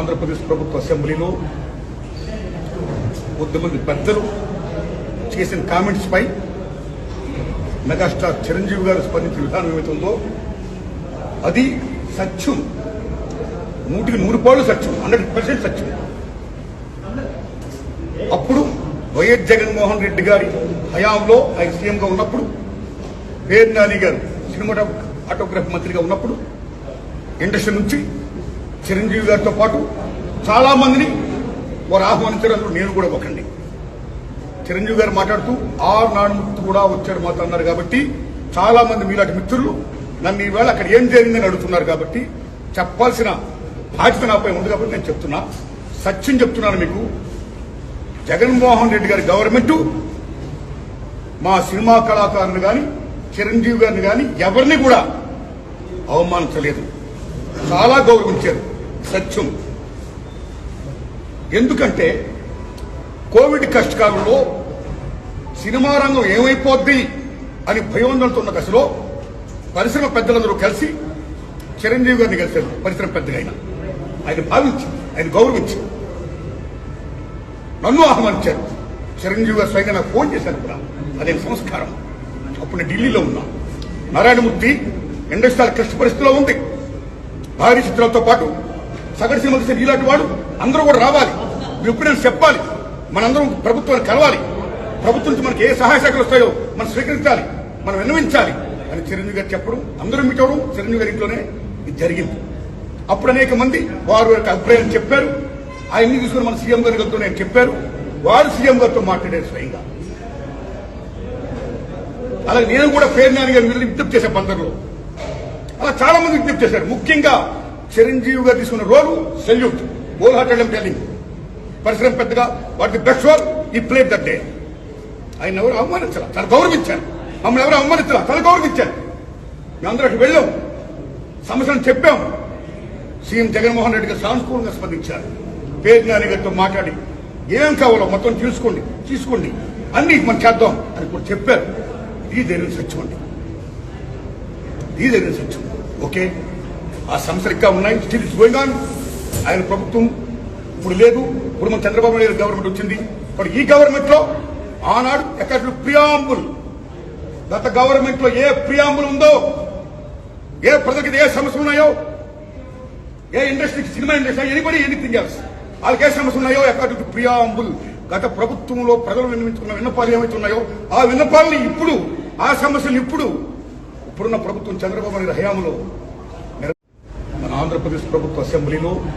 ఆంధ్రప్రదేశ్ ప్రభుత్వ అసెంబ్లీలో కొద్దిమంది పెద్దలు చేసిన కామెంట్స్ పై మెగాస్టార్ చిరంజీవి గారు స్పందించిన విధానం ఏమైతుందో అది సత్యం, 100% సత్యం, 100% సత్యం. అప్పుడు వైఎస్ జగన్మోహన్ రెడ్డి గారి హయాంలో ఆయన సీఎంగా ఉన్నప్పుడు, పేరు నాని గారు సినిమాటోగ్రఫీ మంత్రిగా ఉన్నప్పుడు ఇండస్ట్రీ నుంచి చిరంజీవి గారితో పాటు చాలా మందిని వారు ఆహ్వానించారు. అందులో నేను కూడా ఒకండి. చిరంజీవి గారు మాట్లాడుతూ ఆనాడు కూడా వచ్చారు మాతో అన్నారు. కాబట్టి చాలా మంది మీలాంటి మిత్రులు నన్ను ఈవేళ అక్కడ ఏం జరిగిందని అడుగుతున్నారు. కాబట్టి చెప్పాల్సిన బాధ్యత నాపై ఉంది. కాబట్టి నేను చెప్తున్నా, సత్యం చెప్తున్నాను మీకు. జగన్మోహన్ రెడ్డి గారి గవర్నమెంట్ మా సినిమా కళాకారులు కానీ చిరంజీవి గారిని కానీ ఎవరిని కూడా అవమానించలేదు, చాలా గౌరవించారు. సత్యం. ఎందుకంటే కోవిడ్ కష్టకాలంలో సినిమా రంగం ఏమైపోద్ది అని భయోందనతో ఉన్న దశలో పరిశ్రమ పెద్దలందరూ కలిసి చిరంజీవి గారిని కలిశారు. పరిశ్రమ పెద్దగా ఆయన భావించి, ఆయన గౌరవించి నన్ను ఆహ్వానించారు. చిరంజీవి గారు స్వయంగా నాకు ఫోన్ చేశారు కూడా. అదే సంస్కారం. అప్పుడు నేను ఢిల్లీలో ఉన్నా. నారాయణమూర్తి ఇండస్ట్రీ కష్ట పరిస్థితిలో ఉంది. భారీ చిత్రాలతో పాటు సగటు సినిమా తీసిన ఇలాంటి వాడు అందరూ కూడా రావాలి, ఎప్పుడైనా చెప్పాలి, మనందరం ప్రభుత్వాన్ని కలవాలి, ప్రభుత్వం నుంచి మనకి ఏ సహాయ శాఖలు వస్తాయో మనం స్వీకరించాలి, మనం విన్నవించాలి అని చిరంజీవి గారు చెప్పడం, అందరూ మీట్ అవడం చిరంజీవి గారి ఇంట్లోనే ఇది జరిగింది. అప్పుడు అనేక మంది వారు యొక్క అభిప్రాయం చెప్పారు. ఆయన్ని తీసుకుని మన సీఎం గారి గారితో నేను చెప్పారు. వారు సీఎం గారితో మాట్లాడారు స్వయంగా. అలాగే నేను కూడా పేరు నాని గారి మీద విజ్ఞప్తి చేసే బందర్లో అలా చాలా మంది విజ్ఞప్తి చేశారు. ముఖ్యంగా చిరంజీవి గారు తీసుకున్న రోలు సెల్యూట్, హోల్ హార్టెడ్ టెల్లింగ్. పరిశ్రమ పెద్దగా వాటి బెస్ట్ రోల్ ఈ ప్లేట్ దట్ డే. ఆయన ఎవరు అవమానించాల, చాలా గౌరవించారు. మమ్మల్ని ఎవరు అవమానించాల, చాలా గౌరవించారు. మేమందరూ అక్కడ వెళ్ళాం, సమస్యలను చెప్పాం. సీఎం జగన్మోహన్ రెడ్డి గారు సానుకూలంగా స్పందించారు. పేరు నాని గారితో మాట్లాడి ఏం కావాలో మొత్తం తీసుకోండి అన్ని మనం చేద్దాం అని కూడా చెప్పారు. ఇది జరిగిన సత్యం అండి, ఇది జరిగిన సత్యం. ఓకే, ఆ సమస్యలు ఇంకా ఉన్నాయి. Still it's going on. ఆయన ప్రభుత్వం ఇప్పుడు లేదు. ఇప్పుడు మన చంద్రబాబు నాయుడు గవర్నమెంట్ వచ్చింది. ఇప్పుడు ఈ గవర్నమెంట్ లో ఆనాడు ఎక్కడ ప్రియాంబుల్, గత గవర్నమెంట్ లో ఏ ప్రియాంబుల్ ఉందో, ఏ ప్రజలకి ఏ సమస్యలు ఉన్నాయో, ఏ ఇండస్ట్రీకి, cinema industry, anybody anything else, వాళ్ళకి ఏ సమస్యలు ఉన్నాయో ఎక్కడ ప్రియాంబుల్, గత ప్రభుత్వంలో ప్రజలు విన్నవించుకున్న విన్నపాలు ఏమైతే ఉన్నాయో ఆ విన్నపాలని ఇప్పుడు, ఆ సమస్యలు ఇప్పుడున్న ప్రభుత్వం చంద్రబాబు నాయుడు హయాంలో మన ఆంధ్రప్రదేశ్ ప్రభుత్వ అసెంబ్లీలో